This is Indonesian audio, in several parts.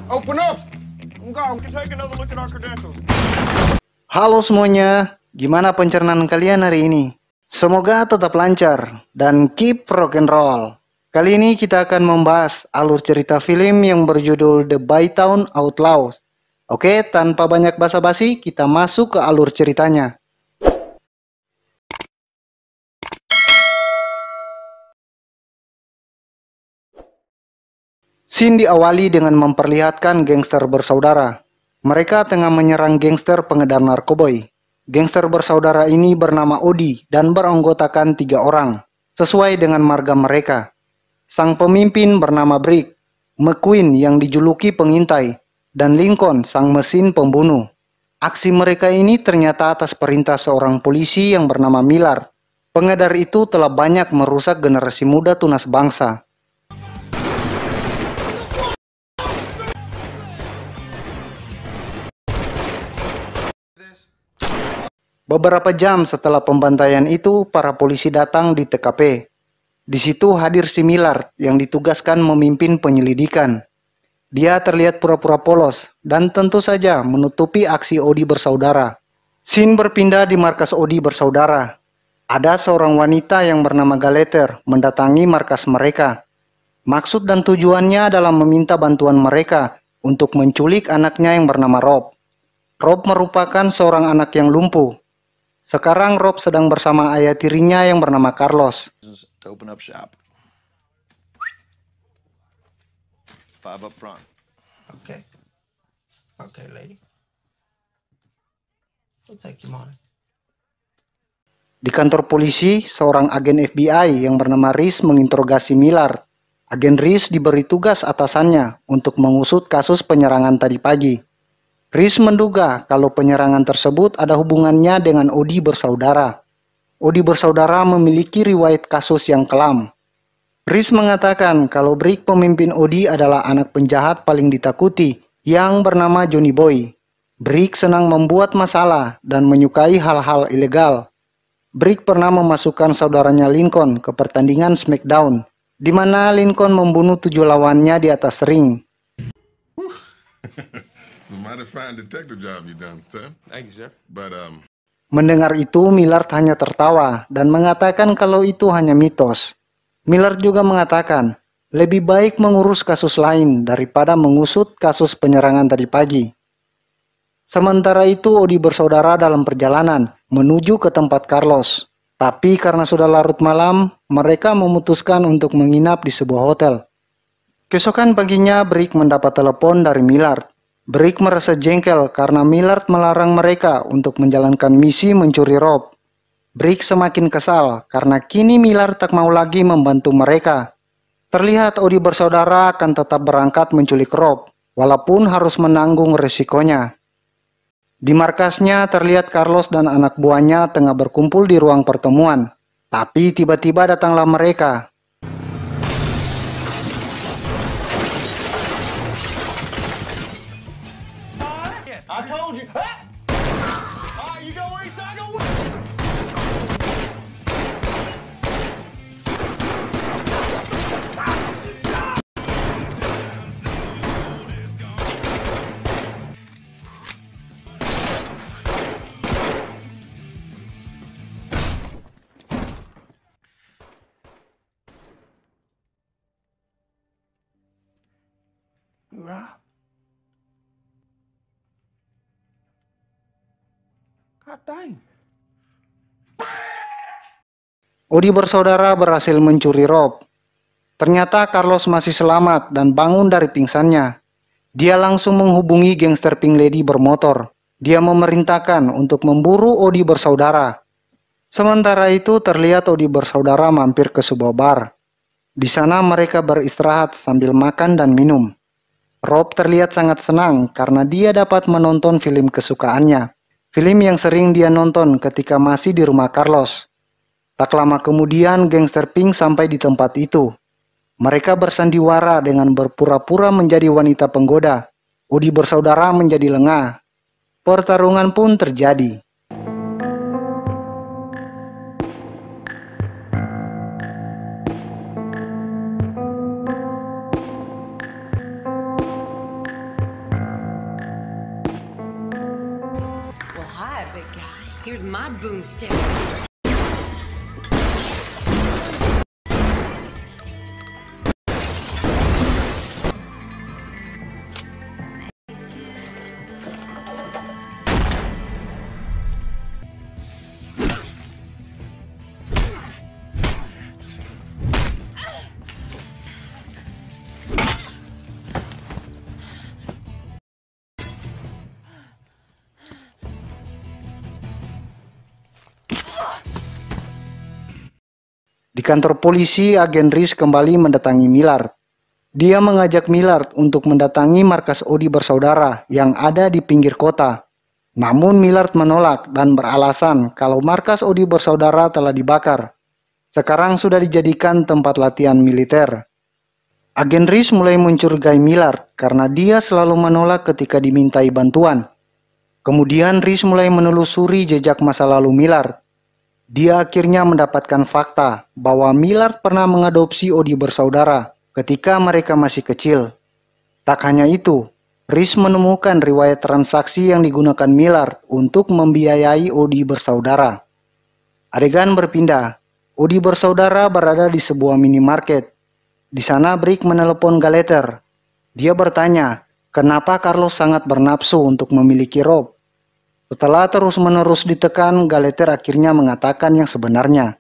Open up! Enggak, we can take another look at our credentials. Halo semuanya, gimana pencernaan kalian hari ini? Semoga tetap lancar dan keep rock and roll. Kali ini kita akan membahas alur cerita film yang berjudul The Bytown Outlaws. Oke, tanpa banyak basa-basi, kita masuk ke alur ceritanya. Scene diawali dengan memperlihatkan gangster bersaudara. Mereka tengah menyerang gangster pengedar narkoboy. Gangster bersaudara ini bernama Odi dan beranggotakan 3 orang, sesuai dengan marga mereka. Sang pemimpin bernama Brick, McQueen yang dijuluki pengintai, dan Lincoln sang mesin pembunuh. Aksi mereka ini ternyata atas perintah seorang polisi yang bernama Miller. Pengedar itu telah banyak merusak generasi muda tunas bangsa. Beberapa jam setelah pembantaian itu, para polisi datang di TKP. Di situ hadir si Miller yang ditugaskan memimpin penyelidikan. Dia terlihat pura-pura polos dan tentu saja menutupi aksi Odi bersaudara. Scene berpindah di markas Odi bersaudara. Ada seorang wanita yang bernama Galeter mendatangi markas mereka. Maksud dan tujuannya adalah meminta bantuan mereka untuk menculik anaknya yang bernama Rob. Rob merupakan seorang anak yang lumpuh. Sekarang Rob sedang bersama ayah tirinya yang bernama Carlos. To open up shop. 5 up front. Okay. Okay, lady. We'll take your money. Di kantor polisi, seorang agen FBI yang bernama Reese menginterogasi Miller. Agen Reese diberi tugas atasannya untuk mengusut kasus penyerangan tadi pagi. Reese menduga kalau penyerangan tersebut ada hubungannya dengan Odi bersaudara. Odi bersaudara memiliki riwayat kasus yang kelam. Reese mengatakan kalau Brick pemimpin Odi adalah anak penjahat paling ditakuti yang bernama Johnny Boy. Brick senang membuat masalah dan menyukai hal-hal ilegal. Brick pernah memasukkan saudaranya Lincoln ke pertandingan SmackDown, di mana Lincoln membunuh 7 lawannya di atas ring. It's a mighty fine detective job you done, sir. Thank you, sir. But Mendengar itu, Miller hanya tertawa dan mengatakan kalau itu hanya mitos. Miller juga mengatakan, lebih baik mengurus kasus lain daripada mengusut kasus penyerangan tadi pagi. Sementara itu, Odi bersaudara dalam perjalanan menuju ke tempat Carlos. Tapi karena sudah larut malam, mereka memutuskan untuk menginap di sebuah hotel. Keesokan paginya, Brick mendapat telepon dari Miller. Brick merasa jengkel karena Miller melarang mereka untuk menjalankan misi mencuri Rob. Brick semakin kesal karena kini Miller tak mau lagi membantu mereka. Terlihat Odi bersaudara akan tetap berangkat menculik Rob, walaupun harus menanggung resikonya. Di markasnya terlihat Carlos dan anak buahnya tengah berkumpul di ruang pertemuan. Tapi tiba-tiba datanglah mereka. I told you. You go east, I go west. You right. God dang. Odi bersaudara berhasil mencuri Rob. Ternyata Carlos masih selamat dan bangun dari pingsannya. Dia langsung menghubungi gangster Pink Lady bermotor. Dia memerintahkan untuk memburu Odi bersaudara. Sementara itu terlihat Odi bersaudara mampir ke sebuah bar. Di sana mereka beristirahat sambil makan dan minum. Rob terlihat sangat senang karena dia dapat menonton film kesukaannya. Film yang sering dia nonton ketika masih di rumah Carlos. Tak lama kemudian gangster Pink sampai di tempat itu. Mereka bersandiwara dengan berpura-pura menjadi wanita penggoda. Odi bersaudara menjadi lengah. Pertarungan pun terjadi. Here's my boomstick. Di kantor polisi, agen Reese kembali mendatangi Millard. Dia mengajak Millard untuk mendatangi markas Odi bersaudara yang ada di pinggir kota. Namun Millard menolak dan beralasan kalau markas Odi bersaudara telah dibakar. Sekarang sudah dijadikan tempat latihan militer. Agen Reese mulai mencurigai Millard karena dia selalu menolak ketika dimintai bantuan. Kemudian Reese mulai menelusuri jejak masa lalu Millard. Dia akhirnya mendapatkan fakta bahwa Millard pernah mengadopsi Odi bersaudara ketika mereka masih kecil. Tak hanya itu, Reese menemukan riwayat transaksi yang digunakan Millard untuk membiayai Odi bersaudara. Adegan berpindah. Odi bersaudara berada di sebuah minimarket. Di sana Brick menelepon Galeter. Dia bertanya, kenapa Carlos sangat bernafsu untuk memiliki Rob. Setelah terus-menerus ditekan, Galeter akhirnya mengatakan yang sebenarnya.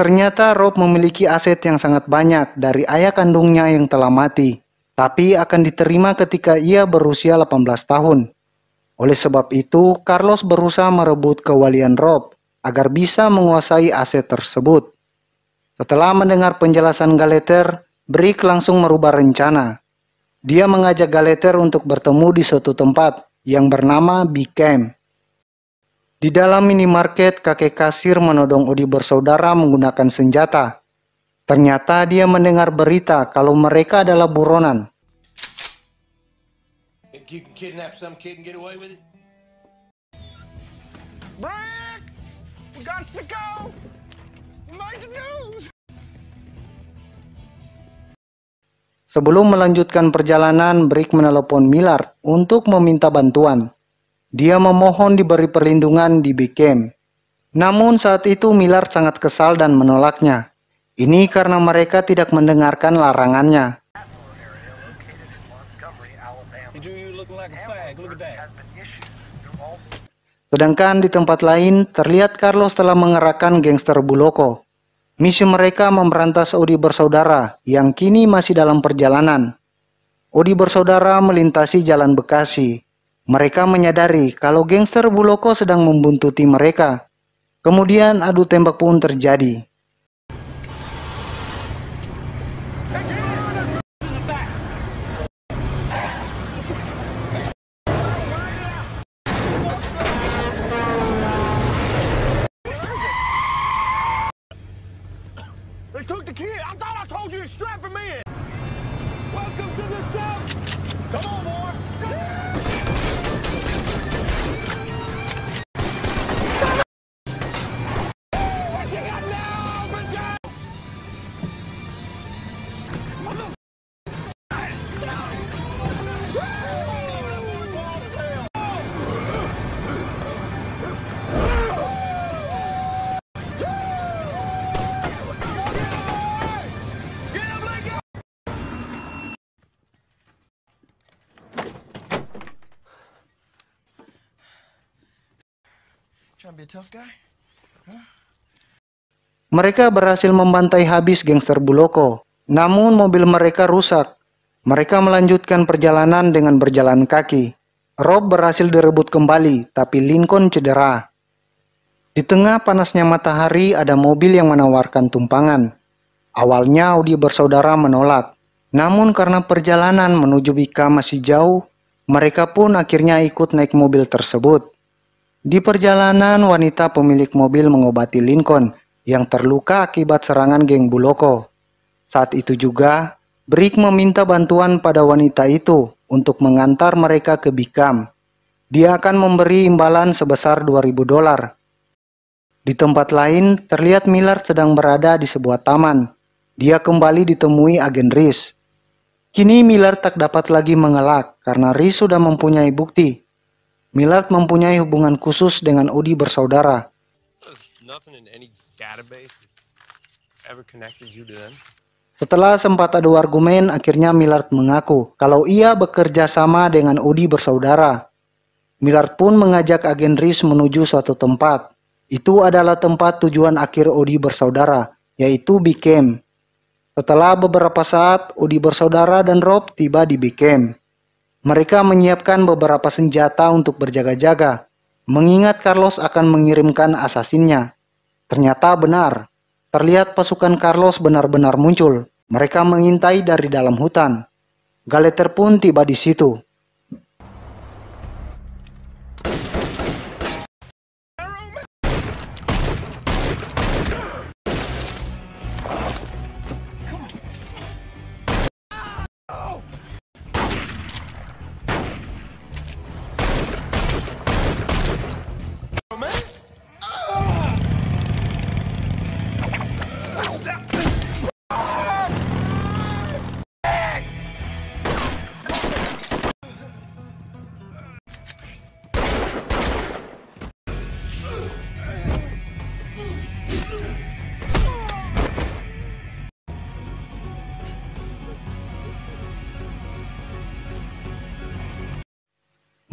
Ternyata Rob memiliki aset yang sangat banyak dari ayah kandungnya yang telah mati, tapi akan diterima ketika ia berusia 18 tahun. Oleh sebab itu, Carlos berusaha merebut kewalian Rob agar bisa menguasai aset tersebut. Setelah mendengar penjelasan Galeter, Brick langsung merubah rencana. Dia mengajak Galeter untuk bertemu di suatu tempat yang bernama Big Camp. Di dalam minimarket, kakek kasir menodong Odi bersaudara menggunakan senjata. Ternyata dia mendengar berita kalau mereka adalah buronan. You can kidnap some kid and get away with it? Brick! We got to go! We made the news! Sebelum melanjutkan perjalanan, Brick menelepon Millard untuk meminta bantuan. Dia memohon diberi perlindungan di Big Camp. Namun saat itu Millard sangat kesal dan menolaknya. Ini karena mereka tidak mendengarkan larangannya. Sedangkan di tempat lain, terlihat Carlos telah mengerahkan gangster Buloko. Misi mereka memberantas Odi bersaudara yang kini masih dalam perjalanan. Odi bersaudara melintasi jalan Bekasi. Mereka menyadari kalau gangster Buloko sedang membuntuti mereka. Kemudian adu tembak pun terjadi. They took the kid! I thought I told you to strap him in! Welcome to the South! Come on, boy! Trying to be a tough guy? Mereka berhasil membantai habis gangster Buloko. Namun mobil mereka rusak. Mereka melanjutkan perjalanan dengan berjalan kaki. Rob berhasil direbut kembali, tapi Lincoln cedera. Di tengah panasnya matahari ada mobil yang menawarkan tumpangan. Awalnya Odi bersaudara menolak. Namun karena perjalanan menuju Bika masih jauh, mereka pun akhirnya ikut naik mobil tersebut. Di perjalanan, wanita pemilik mobil mengobati Lincoln yang terluka akibat serangan geng Buloko. Saat itu juga, Brick meminta bantuan pada wanita itu untuk mengantar mereka ke Bikam. Dia akan memberi imbalan sebesar $2.000. Di tempat lain, terlihat Millard sedang berada di sebuah taman. Dia kembali ditemui agen Reese. Kini Millard tak dapat lagi mengelak karena Reese sudah mempunyai bukti. Millard mempunyai hubungan khusus dengan Udi bersaudara. There's nothing in any database that ever connected you to them. Setelah sempat adu argumen, akhirnya Millard mengaku kalau ia bekerja sama dengan Udi bersaudara. Millard pun mengajak agen Reese menuju suatu tempat. Itu adalah tempat tujuan akhir Udi bersaudara, yaitu Big Camp. Setelah beberapa saat, Udi bersaudara dan Rob tiba di Big Camp. Mereka menyiapkan beberapa senjata untuk berjaga-jaga, mengingat Carlos akan mengirimkan asasinnya. Ternyata benar. Terlihat pasukan Carlos benar-benar muncul. Mereka mengintai dari dalam hutan. Galeter pun tiba di situ.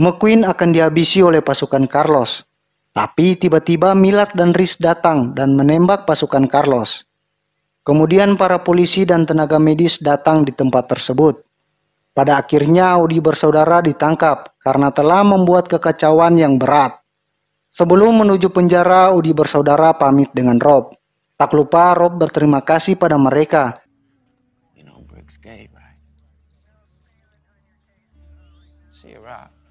McQueen akan dihabisi oleh pasukan Carlos. Tapi tiba-tiba Millard dan Reese datang dan menembak pasukan Carlos. Kemudian para polisi dan tenaga medis datang di tempat tersebut. Pada akhirnya Udi bersaudara ditangkap karena telah membuat kekacauan yang berat. Sebelum menuju penjara, Udi bersaudara pamit dengan Rob. Tak lupa Rob berterima kasih pada mereka. You know, Brick's gay, right? See you, Rob.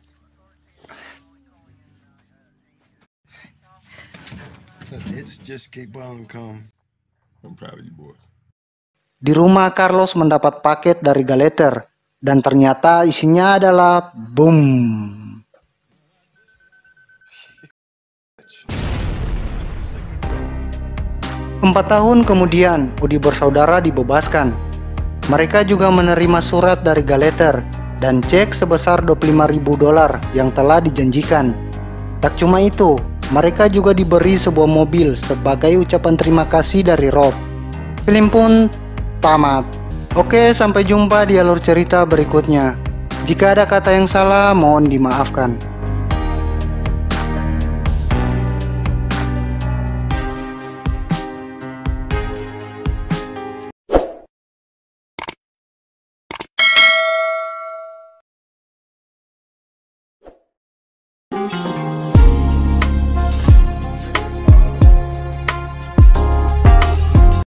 It's just keep on coming. I'm proud of you boys. Di rumah Carlos mendapat paket dari Galeter dan ternyata isinya adalah boom. Empat tahun kemudian, Udi bersaudara dibebaskan. Mereka juga menerima surat dari Galeter dan cek sebesar $25.000 yang telah dijanjikan. Tak cuma itu, mereka juga diberi sebuah mobil sebagai ucapan terima kasih dari Rob. Film pun tamat. Oke, sampai jumpa di alur cerita berikutnya. Jika ada kata yang salah, mohon dimaafkan.